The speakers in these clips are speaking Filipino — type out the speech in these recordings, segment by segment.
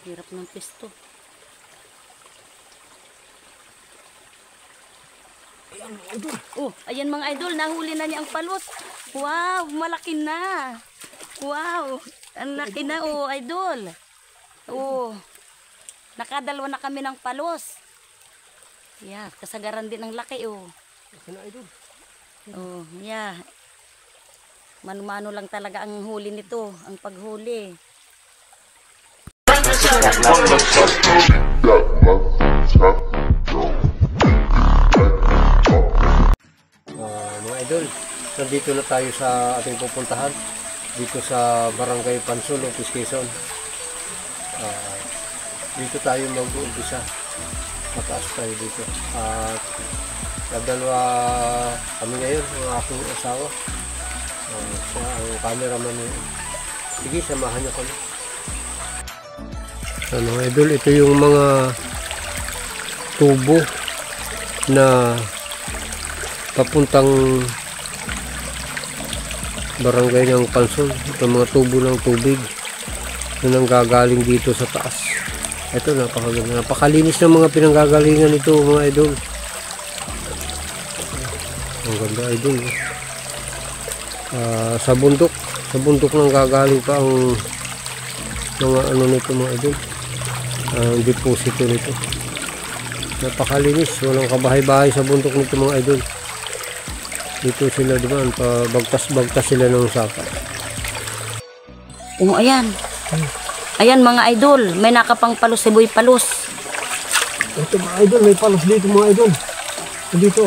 Hirap ng pisto. Ayan mga idol. Oh, ayan mga idol, nahuli na niya ang palos. Wow, malaki na. Wow, ang laki na oh, idol. Oh, nakadalawa na kami ng palos. Yeah, kasagaran din ang laki oh. Ayan na idol. Oh, yeah. Mano-mano lang talaga ang huli nito, ang paghuli. Mga idol, nandito na tayo sa ating pupuntahan dito sa Barangay Pansol, Quezon. Dito tayo mag-uumpisa. Mataas tayo dito. Dalawa kami ngayon, ang aking asawa. Siya ang cameraman niya. Sige, samahan niyo kami. Mga idol, ito yung mga tubo na papuntang barangay ng Pansol. Ito mga tubo ng tubig na nanggagaling dito sa taas. Ito napakaganda, napakalinis ng mga pinanggagalingan nito mga idol. Ang ganda idol. Sa bundok nang gagaling pa ang mga ano nito mga idol. Ang deposito nito. Napakalinis, walang kabahay-bahay sa bundok nito mga idol. Dito sila diba, pabagtas-bagtas sila ng saka. Oh, ayan. Ayan mga idol, may nakapang palos si Boy Palos. Ito mga idol, may palos dito mga idol. Dito.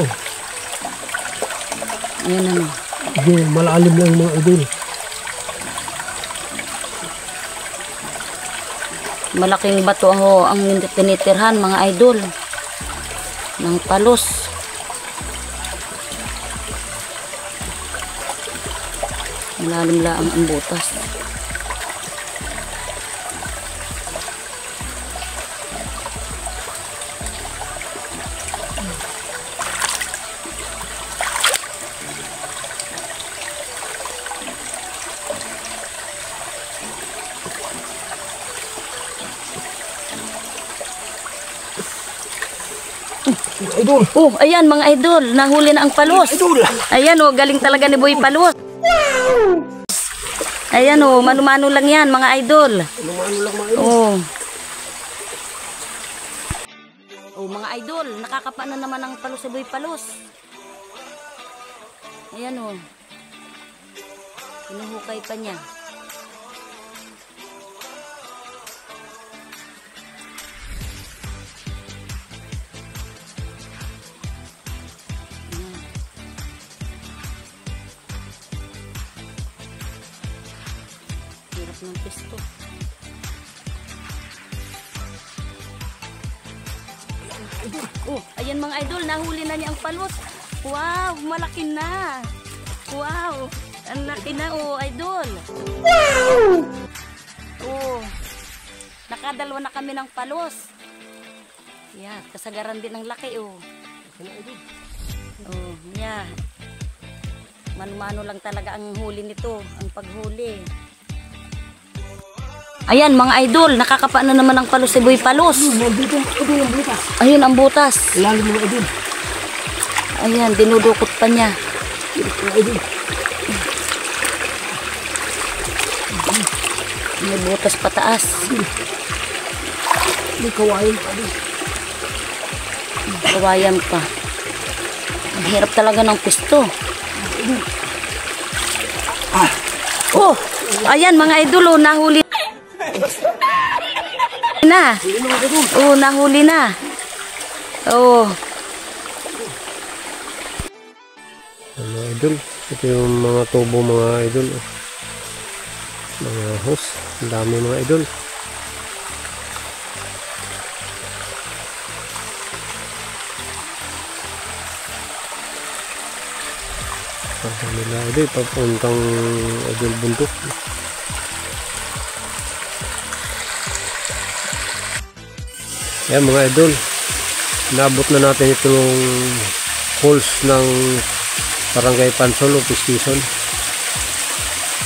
Ayan ano. Malalim lang yung mga idol. Malaking bato ang tinitirhan mga idol ng palos. Malalim lang ang butas. Idol. Oh, ayan mga idol, nahuli na ang palos. Idol. Ayan oh, galing talaga ni Boy Palos. Ayan oh, mano-mano lang yan mga idol. Mano lang mga idol. Oh. Oh mga idol, nakakapa na naman ang palos si Boy Palos. Ayan oh. Hinuhukay pa niya. Hirap ng pisto. Oh, ayan mga idol, nahuli na niya ang palos. Wow, malaki na. Wow, ang laki na oh, idol. Wow! Oh, nakadalawa na kami ng palos. Yeah, kasagaran din ang laki oh. Oh, yeah. Mano-mano lang talaga ang huli nito, ang paghuli. Ayan mga idol, nakakapa na naman ang palos si Boy Palos. Ayun ang butas. Lalim mga idol. Ayan, dinudukot pa niya. May butas pataas. May kawayan pa din. Kawayan pa. Ang hirap talaga ng pisto. Oh, ayan mga idol, oh, nahuli na. Oh, nahuli na. Oh. Mga idol, ito yung mga tubo mga idol. Mga hose, ang dami mga idol. Ang nila idol, papuntang idol bundok. Ayan mga idol, naabot na natin itong holes ng Barangay Pansol, Quezon.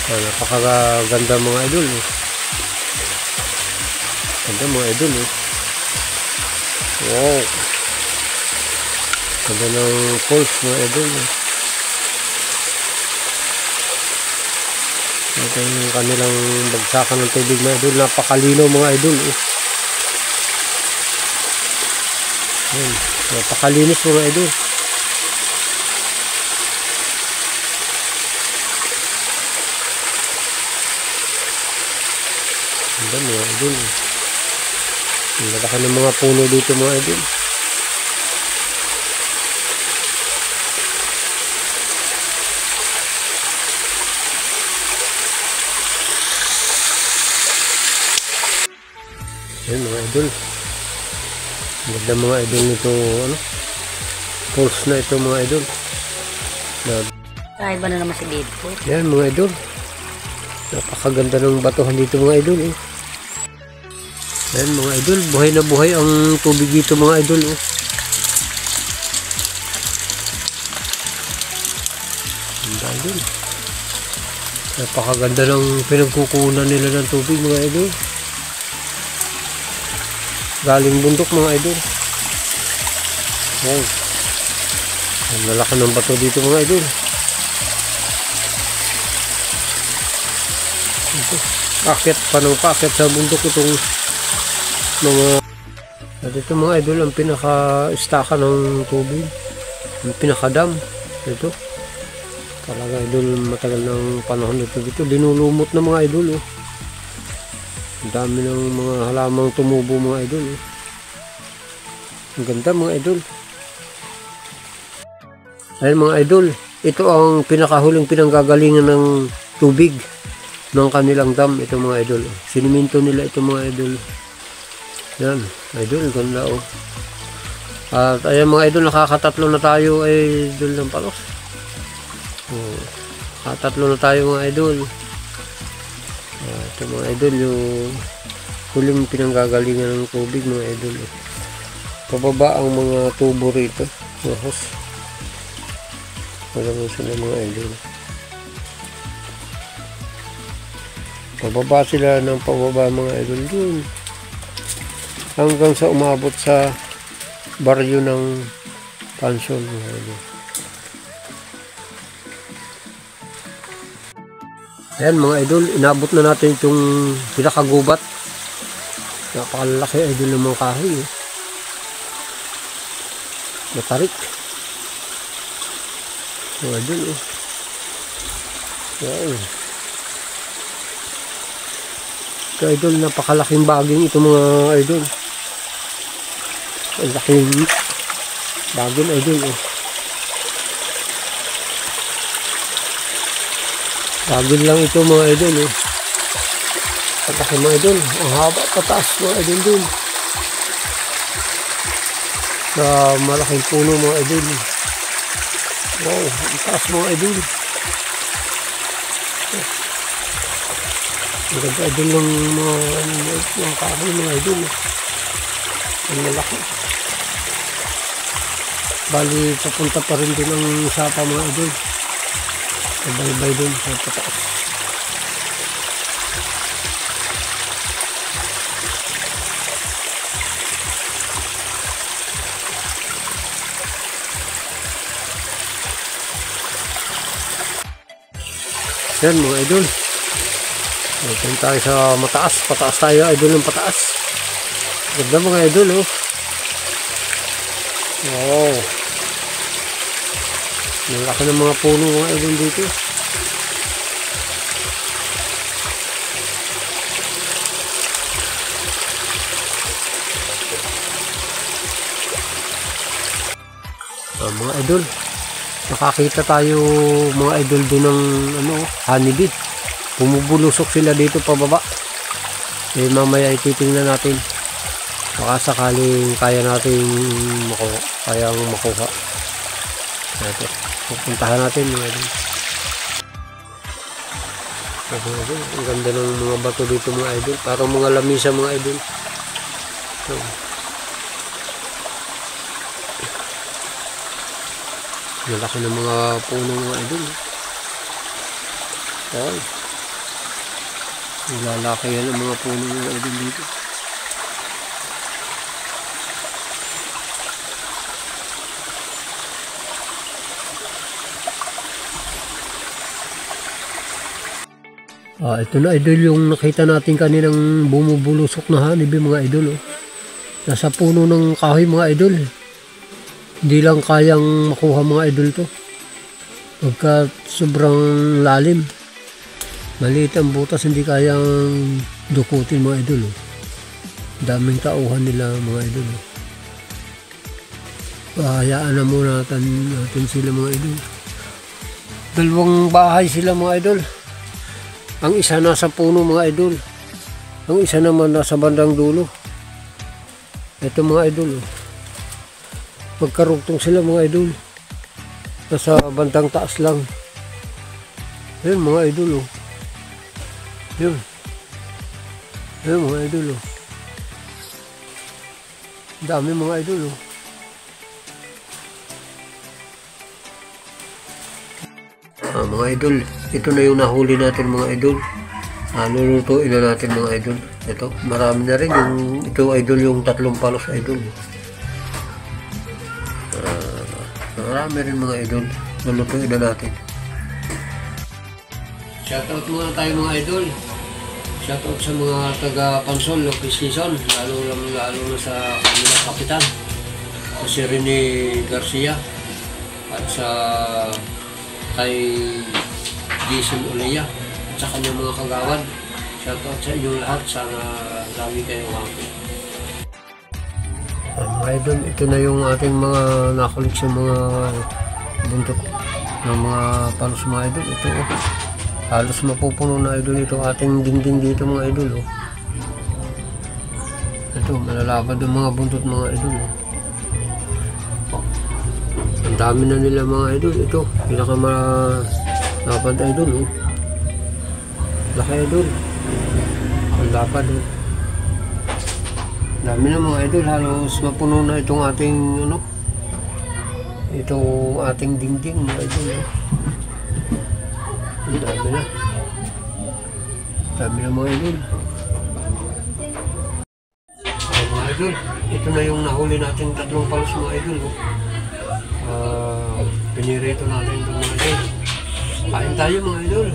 Napakaganda mga idol. Ganda mga idol eh. Wow. Ganda ng falls mga idol eh. Ito yung kanilang bagsakan ng tubig mga idol. Napakalinaw mga idol eh. Ayan. Napakalinis mga idol. Ganda mga idol. Ang laki ng mga puno dito mga idol. Ayan mga idol. Ganda mga idol nito, ano, falls na ito mga idol. Ay, ba na naman si Babe ko? Ayan mga idol. Napakaganda ng batuhan dito mga idol eh. Ayan mga idol, buhay na buhay ang tubig dito mga idol oh. Ganda idol. Napakaganda ng pinagkukunan nila ng tubig mga idol. Galing bundok mga idol. Wow. Ang lalaki ng bato dito mga idol. Akit pa ng pakit sa bundok itong mga at ito mga idol ang pinaka-istaka ng tubig, ang pinaka-dam ito. Talaga idol, matagal ng panahon ito dito. Linulumot na mga idol oh. Ang dami ng mga halamang tumubo mga idol oh. Ang ganda mga idol. Ayun mga idol, ito ang pinakahuling pinanggagalingan ng tubig ng kanilang dam. Ito mga idol, siniminto nila ito mga idol. Yan idol, ganda oh. At ayan mga idol, nakakatatlo na tayo idol ng palos oh. Nakatatlo na tayo mga idol. Ito mga idol, yung huling pinanggagalingan ng tubig mga idol oh. Pababa ang mga tubo rito, mga hose. Wala mo sila mga idol. Pababa sila ng pababa mga idol dun hanggang sa umabot sa baryo ng Pansol mga idol. Ayan mga idol, inabot na natin itong pinakagubat. Napakalaki idol ng mga kahoy eh. Matarik mga idol oh. Wow. Ito idol, napakalaking baging ito mga idol. Ang laking baging idol oh. Baging lang ito mga idol oh. Ang laki mga idol, ang haba pataas mga idol dun sa malaking puno mga idol. Wow, ang taas mga idol. Ang ganda idol ng mga kahoy mga idol. Ang malaki. Bali, papunta pa rin din ang sapa mga idol. Sabay-bay din sa pataas. Yan mga idol. Ito tayo sa mataas. Pataas tayo idol ng pataas. Ganda mga idol oh. Wow. Malaki ng mga puno mga idol dito. Mga idol, nakakita tayo mga idol doon ng ano, honeybee. Bumubulusok sila dito pababa. Eh mamaya ititingnan natin. Baka sakaling kaya natin makuha. Ito, pupuntahan natin mga idol. Ang ganda ng mga bato dito mga idol. Parang mga lamisa mga idol. Ito. Malaki ng mga puno mga idol. Ay. Lalaki yan ang mga puno mga idol dito. Ito na idol yung nakita natin kaninang bumubulusok na hanibi mga idol. Oh. Nasa puno ng kahoy mga idol. Hindi lang kayang makuha mga idol to. Pagka sobrang lalim. Maliit ang butas, hindi kayang dukutin mga idol. Oh. Daming tauhan nila mga idol. Oh. Hayaan na muna natin sila mga idol. Dalawang bahay sila mga idol. Ang isa nasa puno mga idol. Ang isa naman nasa bandang dulo. Ito mga idol. Oh. Magkarugtong sila mga idol. Nasa bandang taas lang. Ayun mga idol. Oh. Yun. Ayun mga idol. Oh. Dami mga idol. Oh. Mga idol, ito na yung nahuli natin mga idol. Lulutuin na natin mga idol. Ito, marami na rin yung ito idol, yung 3 palos idol. Marami rin mga idol. Lulutuin na natin. Shoutout muna tayo mga idol. Shoutout sa mga taga Pansol, Loki Season, lalo na sa kanilang kapitan, si Rene Garcia, at sa kay Jason Olea at sa kanyang mga kagawad. Shoutout sa inyong lahat. Sana lagi kayong happy. Mga idol, ito na yung ating mga nakulik sa mga buntot ng mga palos mga idol. Ito halos mapupuno na idol ito ating dingding dito mga idol. Ito malalabad ng mga buntot mga idol. Ang dami na nila mga idol. Ito pinakamalapad idol. Laki idol. Ang lapad. Dami na mga idol. Halos mapuno na itong ating itong ating dingding mga idol. Ang dami na. Dami na mga idol. Mga idol, ito na yung nahuli natin 3 palos mga idol. Pinirito natin ito mga idol. Kain tayo mga idol.